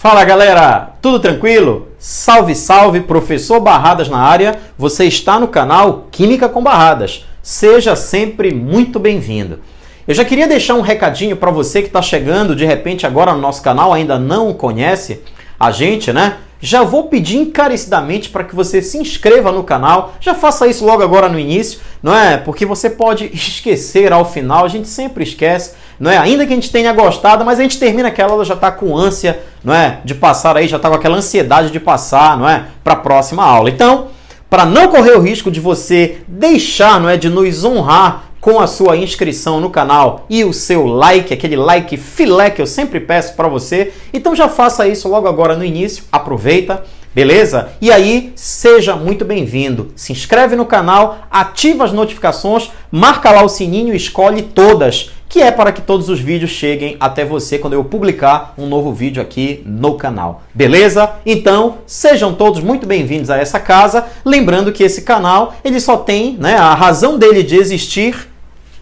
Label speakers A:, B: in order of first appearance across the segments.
A: Fala galera, tudo tranquilo? Salve, salve, professor Barradas na área, você está no canal Química com Barradas. Seja sempre muito bem-vindo. Eu já queria deixar um recadinho para você que está chegando de repente agora no nosso canal, ainda não conhece a gente, né? Já vou pedir encarecidamente para que você se inscreva no canal, já faça isso logo agora no início, não é? Porque você pode esquecer ao final, a gente sempre esquece, não é? Ainda que a gente tenha gostado, mas a gente termina aquela, ela já está com ânsia, não é? De passar aí, já está com aquela ansiedade de passar, não é? Para a próxima aula. Então, para não correr o risco de você deixar, não é? De nos honrar com a sua inscrição no canal e o seu like, aquele like filé que eu sempre peço para você. Então já faça isso logo agora no início, aproveita, beleza? E aí, seja muito bem-vindo. Se inscreve no canal, ativa as notificações, marca lá o sininho e escolhe todas, que é para que todos os vídeos cheguem até você quando eu publicar um novo vídeo aqui no canal. Beleza? Então, sejam todos muito bem-vindos a essa casa. Lembrando que esse canal, ele só tem, né, a razão dele de existir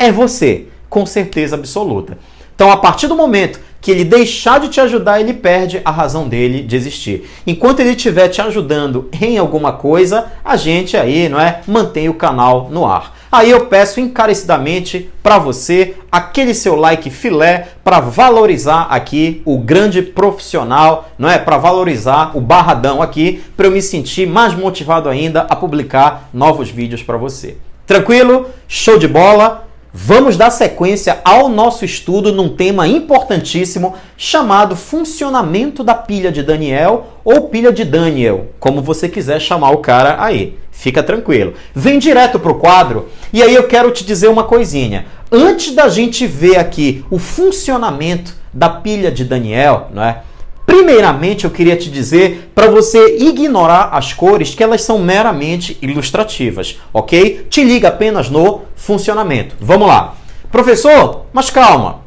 A: é você, com certeza absoluta. Então, a partir do momento que ele deixar de te ajudar, ele perde a razão dele de existir. Enquanto ele estiver te ajudando em alguma coisa, a gente aí, não é, mantém o canal no ar. Aí eu peço encarecidamente para você aquele seu like filé para valorizar aqui o grande profissional, não é? Para valorizar o Barradão aqui, para eu me sentir mais motivado ainda a publicar novos vídeos para você. Tranquilo? Show de bola? Vamos dar sequência ao nosso estudo num tema importantíssimo chamado funcionamento da pilha de Daniel ou pilha de Daniel, como você quiser chamar o cara aí. Fica tranquilo. Vem direto para o quadro e aí eu quero te dizer uma coisinha. Antes da gente ver aqui o funcionamento da pilha de Daniel, não é? Primeiramente, eu queria te dizer para você ignorar as cores, que elas são meramente ilustrativas, ok? Te liga apenas no funcionamento. Vamos lá. Professor, mas calma.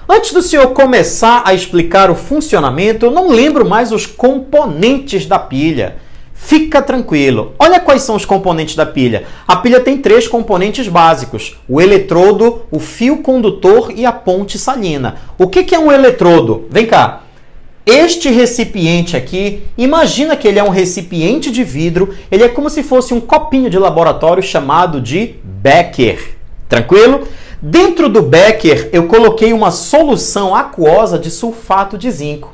A: Antes do senhor começar a explicar o funcionamento, eu não lembro mais os componentes da pilha. Fica tranquilo. Olha quais são os componentes da pilha. A pilha tem 3 componentes básicos: o eletrodo, o fio condutor e a ponte salina. O que é um eletrodo? Vem cá. Este recipiente aqui, imagina que ele é um recipiente de vidro, ele é como se fosse um copinho de laboratório chamado de Becker. Tranquilo? Dentro do Becker, eu coloquei uma solução aquosa de sulfato de zinco.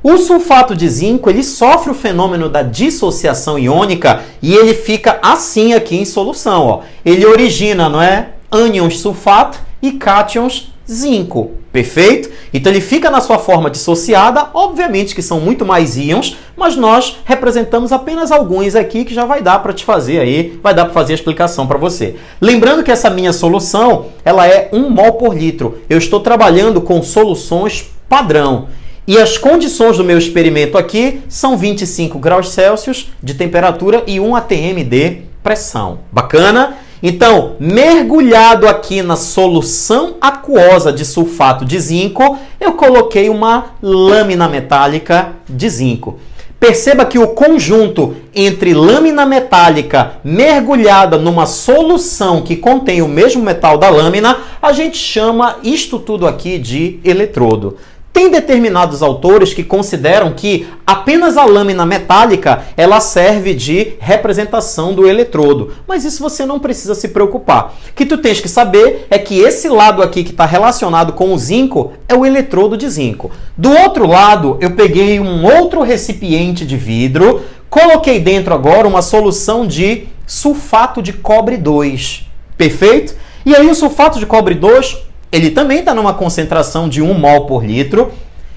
A: O sulfato de zinco, ele sofre o fenômeno da dissociação iônica e ele fica assim aqui em solução, ó. Ele origina, não é? Ânions sulfato e cátions zinco. Perfeito? Então ele fica na sua forma dissociada, obviamente que são muito mais íons, mas nós representamos apenas alguns aqui que já vai dar para te fazer aí, vai dar para fazer a explicação para você. Lembrando que essa minha solução, ela é 1 mol por litro. Eu estou trabalhando com soluções padrão. E as condições do meu experimento aqui são 25 graus Celsius de temperatura e 1 atm de pressão. Bacana? Então, mergulhado aqui na solução aquosa de sulfato de zinco, eu coloquei uma lâmina metálica de zinco. Perceba que o conjunto entre lâmina metálica mergulhada numa solução que contém o mesmo metal da lâmina, a gente chama isto tudo aqui de eletrodo. Tem determinados autores que consideram que apenas a lâmina metálica ela serve de representação do eletrodo. Mas isso você não precisa se preocupar. O que tu tens que saber é que esse lado aqui que está relacionado com o zinco é o eletrodo de zinco. Do outro lado, eu peguei um outro recipiente de vidro, coloquei dentro agora uma solução de sulfato de cobre 2. Perfeito? E aí o sulfato de cobre 2... ele também está numa concentração de 1 mol por litro.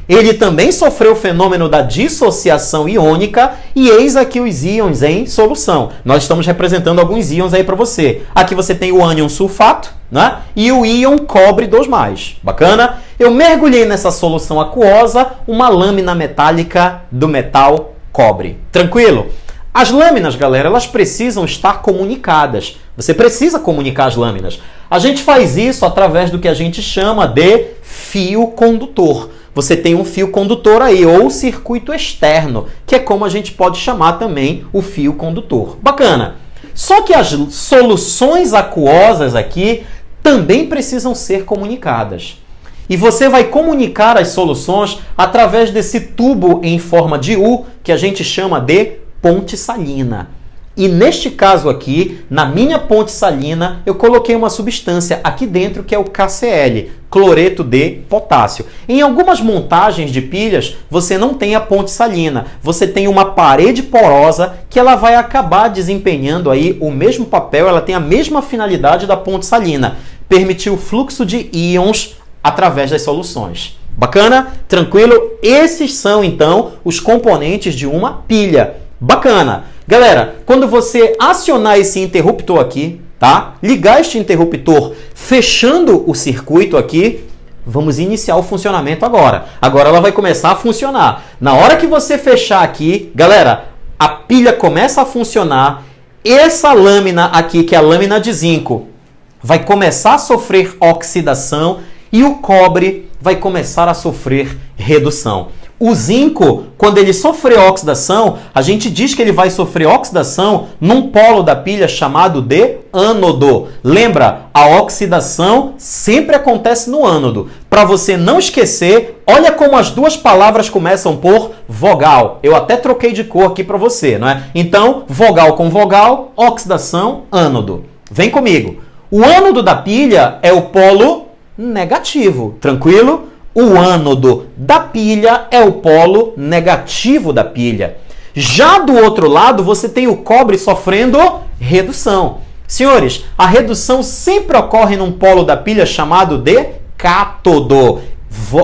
A: Ele também sofreu o fenômeno da dissociação iônica e eis aqui os íons em solução. Nós estamos representando alguns íons aí para você. Aqui você tem o ânion sulfato, né? E o íon cobre 2+. Bacana? Eu mergulhei nessa solução aquosa uma lâmina metálica do metal cobre. Tranquilo? As lâminas, galera, elas precisam estar comunicadas. Você precisa comunicar as lâminas. A gente faz isso através do que a gente chama de fio condutor. Você tem um fio condutor aí, ou circuito externo, que é como a gente pode chamar também o fio condutor. Bacana! Só que as soluções aquosas aqui também precisam ser comunicadas. e você vai comunicar as soluções através desse tubo em forma de U que a gente chama de ponte salina. E neste caso aqui, na minha ponte salina, eu coloquei uma substância aqui dentro que é o KCl, cloreto de potássio. Em algumas montagens de pilhas, você não tem a ponte salina, você tem uma parede porosa que ela vai acabar desempenhando aí o mesmo papel, ela tem a mesma finalidade da ponte salina, permitir o fluxo de íons através das soluções. Bacana? Tranquilo? Esses são, então, os componentes de uma pilha. Bacana! Galera, quando você acionar esse interruptor aqui, tá? Ligar este interruptor fechando o circuito aqui, vamos iniciar o funcionamento agora. Agora ela vai começar a funcionar. Na hora que você fechar aqui, galera, a pilha começa a funcionar. Essa lâmina aqui, que é a lâmina de zinco, vai começar a sofrer oxidação e o cobre vai começar a sofrer redução. O zinco, quando ele sofrer oxidação, a gente diz que ele vai sofrer oxidação num polo da pilha chamado de ânodo. Lembra, a oxidação sempre acontece no ânodo. Para você não esquecer, olha como as duas palavras começam por vogal. Eu até troquei de cor aqui para você, não é? Então, vogal com vogal, oxidação, ânodo. Vem comigo. O ânodo da pilha é o polo negativo, tranquilo? O ânodo da pilha é o polo negativo da pilha. Já do outro lado, você tem o cobre sofrendo redução. Senhores, a redução sempre ocorre num polo da pilha chamado de cátodo.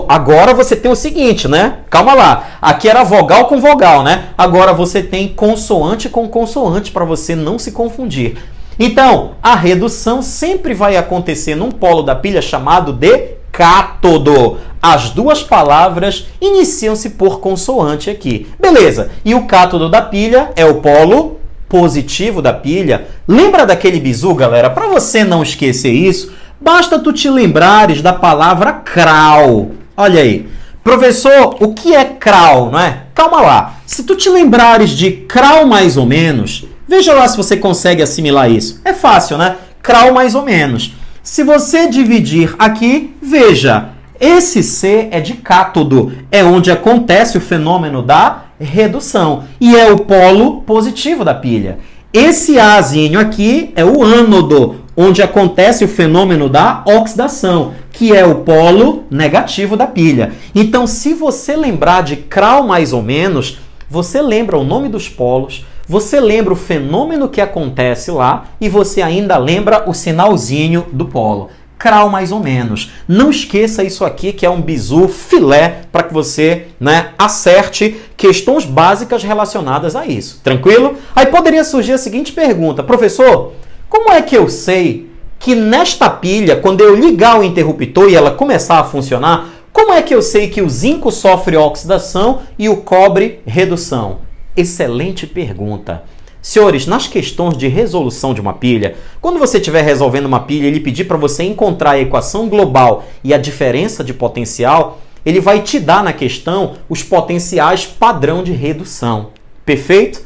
A: Agora você tem o seguinte, né? Calma lá. Aqui era vogal com vogal, né? Agora você tem consoante com consoante para você não se confundir. Então, a redução sempre vai acontecer num polo da pilha chamado de cátodo. As duas palavras iniciam-se por consoante aqui. Beleza. E o cátodo da pilha é o polo positivo da pilha. Lembra daquele bizu, galera? Para você não esquecer isso, basta tu te lembrares da palavra crau. Olha aí. Professor, o que é crau, não é? Calma lá. Se tu te lembrares de crau mais ou menos, veja lá se você consegue assimilar isso. É fácil, né? Crau mais ou menos. Se você dividir aqui, veja, esse C é de cátodo, é onde acontece o fenômeno da redução e é o polo positivo da pilha. Esse Azinho aqui é o ânodo, onde acontece o fenômeno da oxidação, que é o polo negativo da pilha. Então, se você lembrar de crau mais ou menos, você lembra o nome dos polos, você lembra o fenômeno que acontece lá e você ainda lembra o sinalzinho do polo. Crau mais ou menos. Não esqueça isso aqui que é um bizu filé para que você, né, acerte questões básicas relacionadas a isso. Tranquilo? Aí poderia surgir a seguinte pergunta. Professor, como é que eu sei que nesta pilha, quando eu ligar o interruptor e ela começar a funcionar, como é que eu sei que o zinco sofre oxidação e o cobre redução? Excelente pergunta. Senhores, nas questões de resolução de uma pilha, quando você estiver resolvendo uma pilha e ele pedir para você encontrar a equação global e a diferença de potencial, ele vai te dar na questão os potenciais padrão de redução. Perfeito?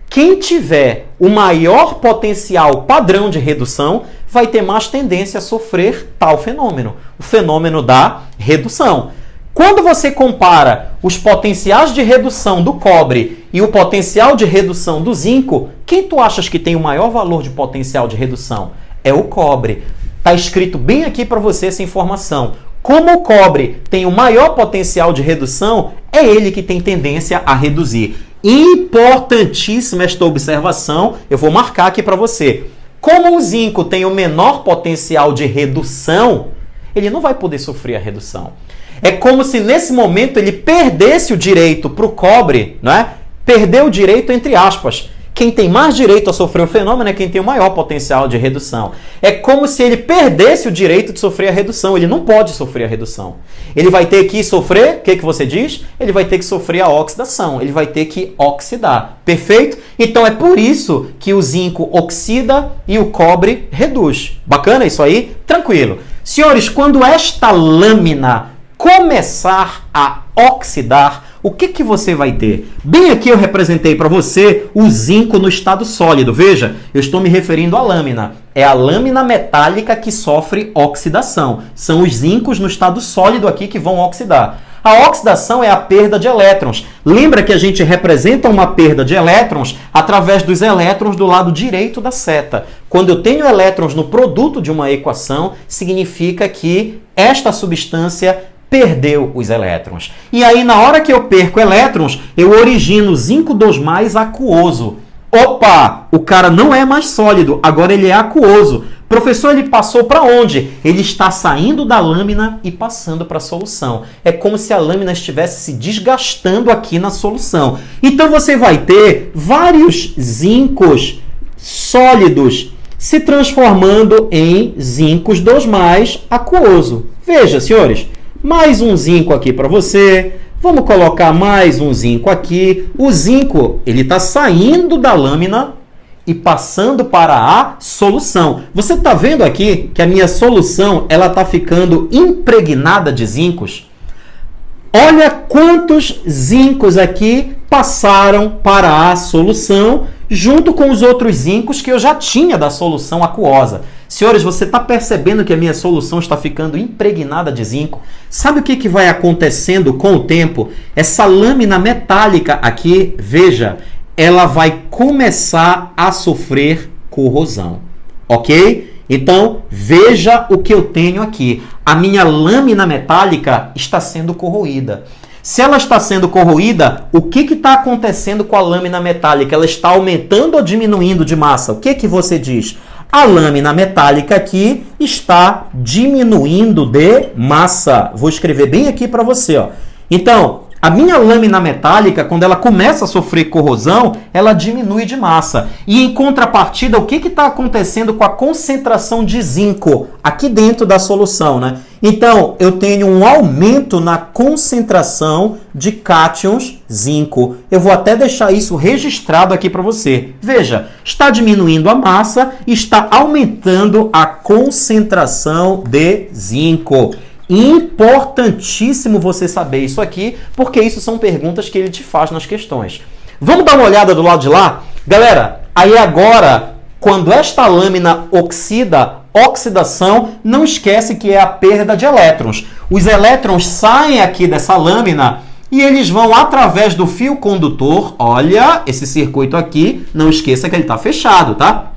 A: Quem tiver o maior potencial padrão de redução vai ter mais tendência a sofrer tal fenômeno, o fenômeno da redução. Quando você compara os potenciais de redução do cobre e o potencial de redução do zinco, quem tu achas que tem o maior valor de potencial de redução? É o cobre. Está escrito bem aqui para você essa informação. Como o cobre tem o maior potencial de redução, é ele que tem tendência a reduzir. Importantíssima esta observação, eu vou marcar aqui para você. Como o zinco tem o menor potencial de redução, ele não vai poder sofrer a redução. É como se nesse momento ele perdesse o direito para o cobre, não é? Perdeu o direito entre aspas. Quem tem mais direito a sofrer o fenômeno é quem tem o maior potencial de redução. É como se ele perdesse o direito de sofrer a redução. Ele não pode sofrer a redução. Ele vai ter que sofrer, o que você diz? Ele vai ter que sofrer a oxidação. Ele vai ter que oxidar. Perfeito? Então é por isso que o zinco oxida e o cobre reduz. Bacana isso aí? Tranquilo. Senhores, quando esta lâmina começar a oxidar, o que você vai ter? Bem aqui eu representei para você o zinco no estado sólido. Veja, eu estou me referindo à lâmina. É a lâmina metálica que sofre oxidação. São os zincos no estado sólido aqui que vão oxidar. A oxidação é a perda de elétrons. Lembra que a gente representa uma perda de elétrons através dos elétrons do lado direito da seta. Quando eu tenho elétrons no produto de uma equação, significa que esta substância perdeu os elétrons. E aí, na hora que eu perco elétrons, eu origino zinco 2+ aquoso. Opa! O cara não é mais sólido, agora ele é aquoso. Professor, ele passou para onde? Ele está saindo da lâmina e passando para a solução. É como se a lâmina estivesse se desgastando aqui na solução. Então você vai ter vários zincos sólidos se transformando em zincos 2+ aquoso. Veja, senhores, mais um zinco aqui para você. Vamos colocar mais um zinco aqui. O zinco, ele está saindo da lâmina e passando para a solução. Você está vendo aqui que a minha solução ela está ficando impregnada de zincos? Olha quantos zincos aqui passaram para a solução junto com os outros zincos que eu já tinha da solução aquosa. Senhores, você está percebendo que a minha solução está ficando impregnada de zinco? Sabe o que vai acontecendo com o tempo? Essa lâmina metálica aqui, veja, ela vai começar a sofrer corrosão, ok? Então, veja o que eu tenho aqui. A minha lâmina metálica está sendo corroída. Se ela está sendo corroída, o que está acontecendo com a lâmina metálica? Ela está aumentando ou diminuindo de massa? O que você diz? A lâmina metálica aqui está diminuindo de massa. Vou escrever bem aqui para você, ó. Então, a minha lâmina metálica, quando ela começa a sofrer corrosão, ela diminui de massa. E em contrapartida, o que está acontecendo com a concentração de zinco aqui dentro da solução, né? Então, eu tenho um aumento na concentração de cátions zinco. Eu vou até deixar isso registrado aqui para você. Veja, está diminuindo a massa e está aumentando a concentração de zinco. Importantíssimo você saber isso aqui, porque isso são perguntas que ele te faz nas questões. Vamos dar uma olhada do lado de lá? Galera, aí agora, quando esta lâmina oxida, oxidação, não esquece que é a perda de elétrons. Os elétrons saem aqui dessa lâmina e eles vão através do fio condutor. Olha, esse circuito aqui, não esqueça que ele está fechado, tá?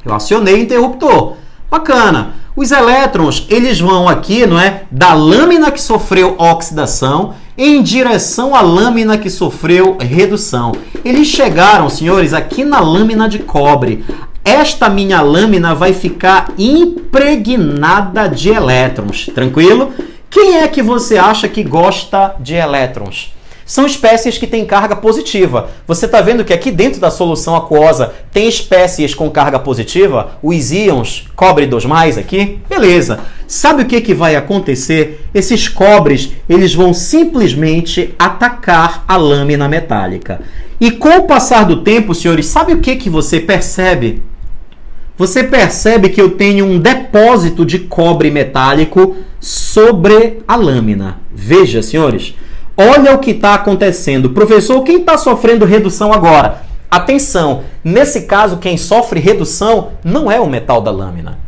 A: Eu acionei o interruptor. Bacana. Os elétrons, eles vão aqui, não é, da lâmina que sofreu oxidação em direção à lâmina que sofreu redução. Eles chegaram, senhores, aqui na lâmina de cobre. Esta minha lâmina vai ficar impregnada de elétrons. Tranquilo? Quem é que você acha que gosta de elétrons? São espécies que têm carga positiva. Você está vendo que aqui dentro da solução aquosa tem espécies com carga positiva? Os íons cobre 2+ aqui? Beleza. Sabe o que vai acontecer? Esses cobres, eles vão simplesmente atacar a lâmina metálica. E com o passar do tempo, senhores, sabe o que você percebe? Você percebe que eu tenho um depósito de cobre metálico sobre a lâmina. Veja, senhores. Olha o que está acontecendo. Professor, quem está sofrendo redução agora? Atenção, nesse caso, quem sofre redução não é o metal da lâmina.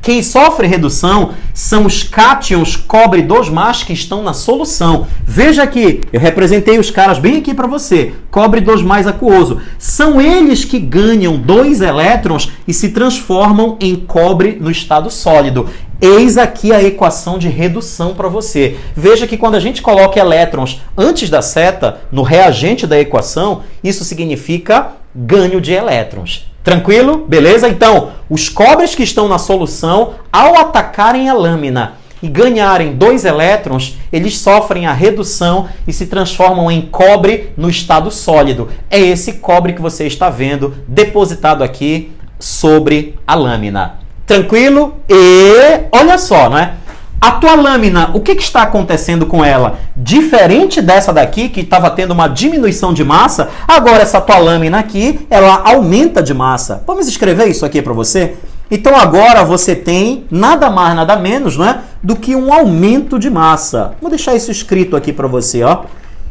A: Quem sofre redução são os cátions cobre 2+ que estão na solução. Veja aqui, eu representei os caras bem aqui para você. Cobre 2+ aquoso. São eles que ganham 2 elétrons e se transformam em cobre no estado sólido. Eis aqui a equação de redução para você. Veja que quando a gente coloca elétrons antes da seta, no reagente da equação, isso significa ganho de elétrons. Tranquilo? Beleza? Então, os cobres que estão na solução, ao atacarem a lâmina e ganharem 2 elétrons, eles sofrem a redução e se transformam em cobre no estado sólido. É esse cobre que você está vendo depositado aqui sobre a lâmina. Tranquilo? E olha só, não é? A tua lâmina, o que está acontecendo com ela? Diferente dessa daqui, que estava tendo uma diminuição de massa, agora essa tua lâmina aqui, ela aumenta de massa. Vamos escrever isso aqui para você? Então agora você tem nada mais, nada menos, não é, do que um aumento de massa. Vou deixar isso escrito aqui para você, ó.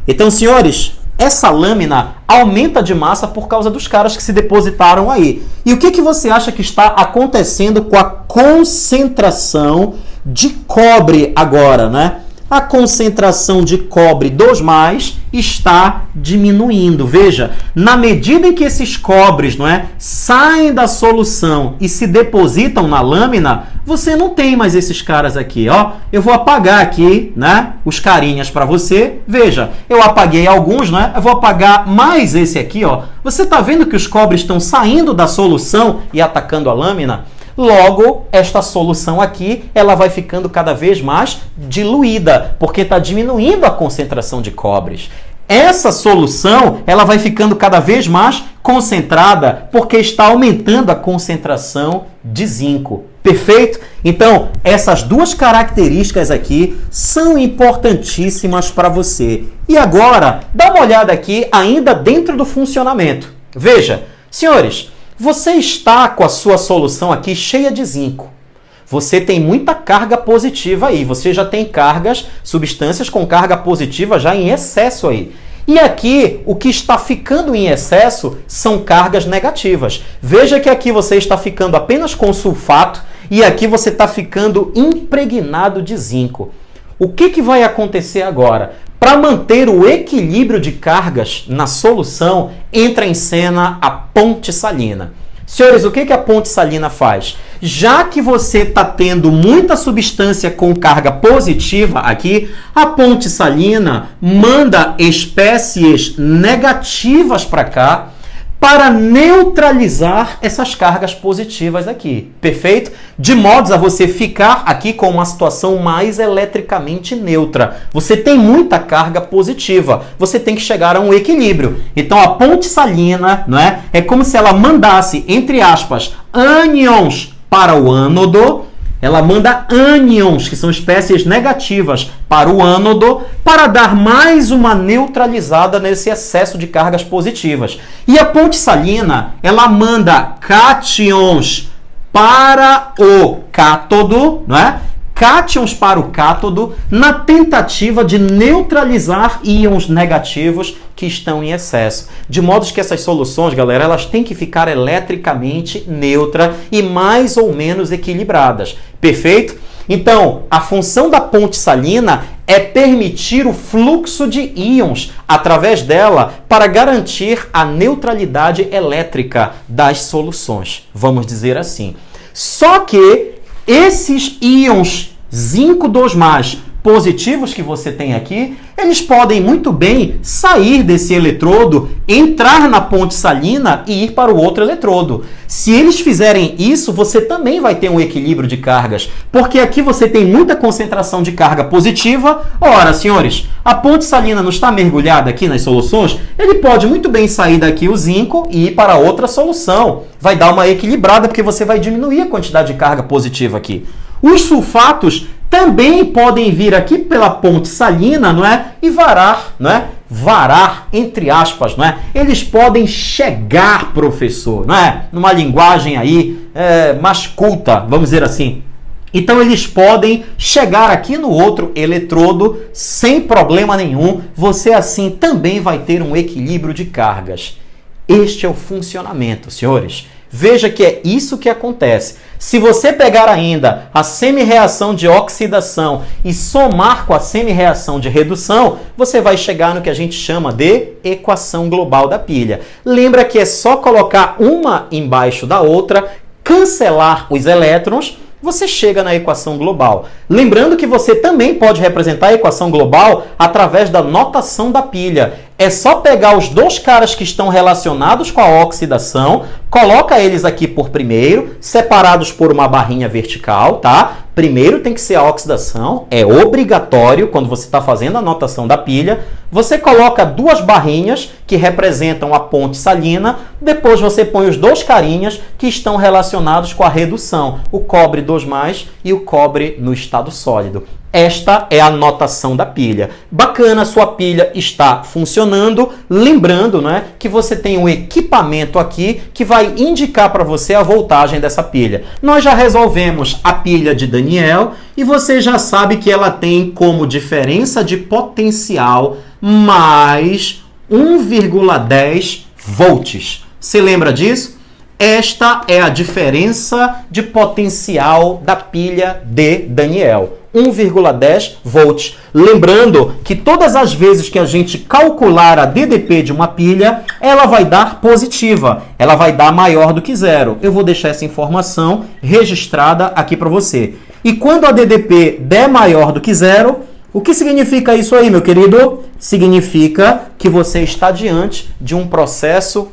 A: Então, senhores, essa lâmina aumenta de massa por causa dos caras que se depositaram aí. E o que você acha que está acontecendo com a concentração de cobre agora, né? A concentração de cobre 2+, está diminuindo. Veja, na medida em que esses cobres, não é, saem da solução e se depositam na lâmina, você não tem mais esses caras aqui, ó. Eu vou apagar aqui, né, os carinhas para você. Veja, eu apaguei alguns, né? Eu vou apagar mais esse aqui, ó. Você está vendo que os cobres estão saindo da solução e atacando a lâmina? Logo, esta solução aqui, ela vai ficando cada vez mais diluída, porque está diminuindo a concentração de cobres. Essa solução, ela vai ficando cada vez mais concentrada, porque está aumentando a concentração de zinco. Perfeito? Então, essas duas características aqui são importantíssimas para você. E agora, dá uma olhada aqui ainda dentro do funcionamento. Veja, senhores, você está com a sua solução aqui cheia de zinco. Você tem muita carga positiva aí. Você já tem substâncias com carga positiva já em excesso aí. E aqui, o que está ficando em excesso são cargas negativas. Veja que aqui você está ficando apenas com sulfato e aqui você está ficando impregnado de zinco. O que vai acontecer agora? Para manter o equilíbrio de cargas na solução, entra em cena a ponte salina. Senhores, o que a ponte salina faz? Já que você está tendo muita substância com carga positiva aqui, a ponte salina manda espécies negativas para cá para neutralizar essas cargas positivas aqui. Perfeito? De modo a você ficar aqui com uma situação mais eletricamente neutra. Você tem muita carga positiva. Você tem que chegar a um equilíbrio. Então a ponte salina, não é? É como se ela mandasse, entre aspas, ânions para o ânodo. Ela manda ânions, que são espécies negativas, para o ânodo, para dar mais uma neutralizada nesse excesso de cargas positivas. E a ponte salina, ela manda cátions para o cátodo, não é? Cátions para o cátodo, na tentativa de neutralizar íons negativos que estão em excesso. De modo que essas soluções, galera, elas têm que ficar eletricamente neutra e mais ou menos equilibradas. Perfeito? Então, a função da ponte salina é permitir o fluxo de íons através dela para garantir a neutralidade elétrica das soluções, vamos dizer assim. Só que esses íons zinco 2+ positivos que você tem aqui, eles podem muito bem sair desse eletrodo, entrar na ponte salina e ir para o outro eletrodo. Se eles fizerem isso, você também vai ter um equilíbrio de cargas, porque aqui você tem muita concentração de carga positiva. Ora, senhores, a ponte salina não está mergulhada aqui nas soluções? Ele pode muito bem sair daqui o zinco e ir para outra solução. Vai dar uma equilibrada, porque você vai diminuir a quantidade de carga positiva aqui. Os sulfatos também podem vir aqui pela ponte salina, não é? E varar, não é? Varar, entre aspas, não é? Eles podem chegar, professor, não é? Numa linguagem aí mais culta, vamos dizer assim. Então, eles podem chegar aqui no outro eletrodo sem problema nenhum. Você, assim, também vai ter um equilíbrio de cargas. Este é o funcionamento, senhores. Veja que é isso que acontece. Se você pegar ainda a semi-reação de oxidação e somar com a semi-reação de redução, você vai chegar no que a gente chama de equação global da pilha. Lembra que é só colocar uma embaixo da outra, cancelar os elétrons, você chega na equação global. Lembrando que você também pode representar a equação global através da notação da pilha. É só pegar os dois caras que estão relacionados com a oxidação, coloca eles aqui por primeiro, separados por uma barrinha vertical, tá? Primeiro tem que ser a oxidação, é obrigatório quando você está fazendo a notação da pilha. Você coloca duas barrinhas que representam a ponte salina, depois você põe os dois carinhas que estão relacionados com a redução, o cobre 2+ e o cobre no estado sólido. Esta é a notação da pilha. Bacana, sua pilha está funcionando. Lembrando, né, que você tem um equipamento aqui que vai indicar para você a voltagem dessa pilha. Nós já resolvemos a pilha de Daniel e você já sabe que ela tem como diferença de potencial mais 1,10 volts. Você lembra disso? Esta é a diferença de potencial da pilha de Daniel. 1,10 volts. Lembrando que todas as vezes que a gente calcular a DDP de uma pilha, ela vai dar positiva. Ela vai dar maior do que zero. Eu vou deixar essa informação registrada aqui para você. E quando a DDP der maior do que zero, o que significa isso aí, meu querido? Significa que você está diante de um processo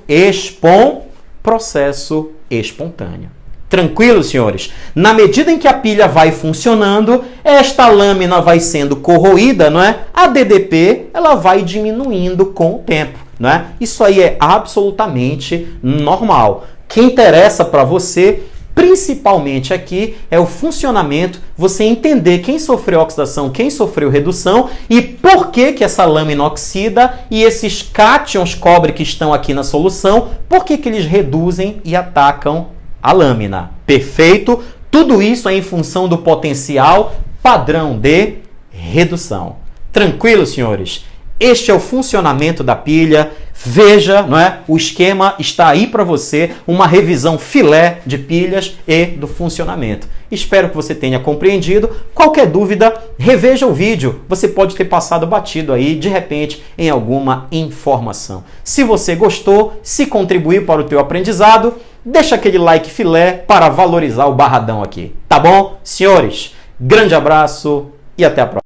A: espontâneo. Tranquilo, senhores? Na medida em que a pilha vai funcionando, esta lâmina vai sendo corroída, não é? A DDP, ela vai diminuindo com o tempo, não é? Isso aí é absolutamente normal. O que interessa para você, principalmente aqui, é o funcionamento, você entender quem sofreu oxidação, quem sofreu redução e por que que essa lâmina oxida e esses cátions cobre que estão aqui na solução, por que que eles reduzem e atacam a lâmina. Perfeito? Tudo isso é em função do potencial padrão de redução. Tranquilo, senhores? Este é o funcionamento da pilha. Veja, não é? O esquema está aí para você, uma revisão filé de pilhas e do funcionamento. Espero que você tenha compreendido. Qualquer dúvida, reveja o vídeo. Você pode ter passado batido aí, de repente, em alguma informação. Se você gostou, se contribuiu para o teu aprendizado, deixa aquele like filé para valorizar o barradão aqui. Tá bom? Senhores, grande abraço e até a próxima.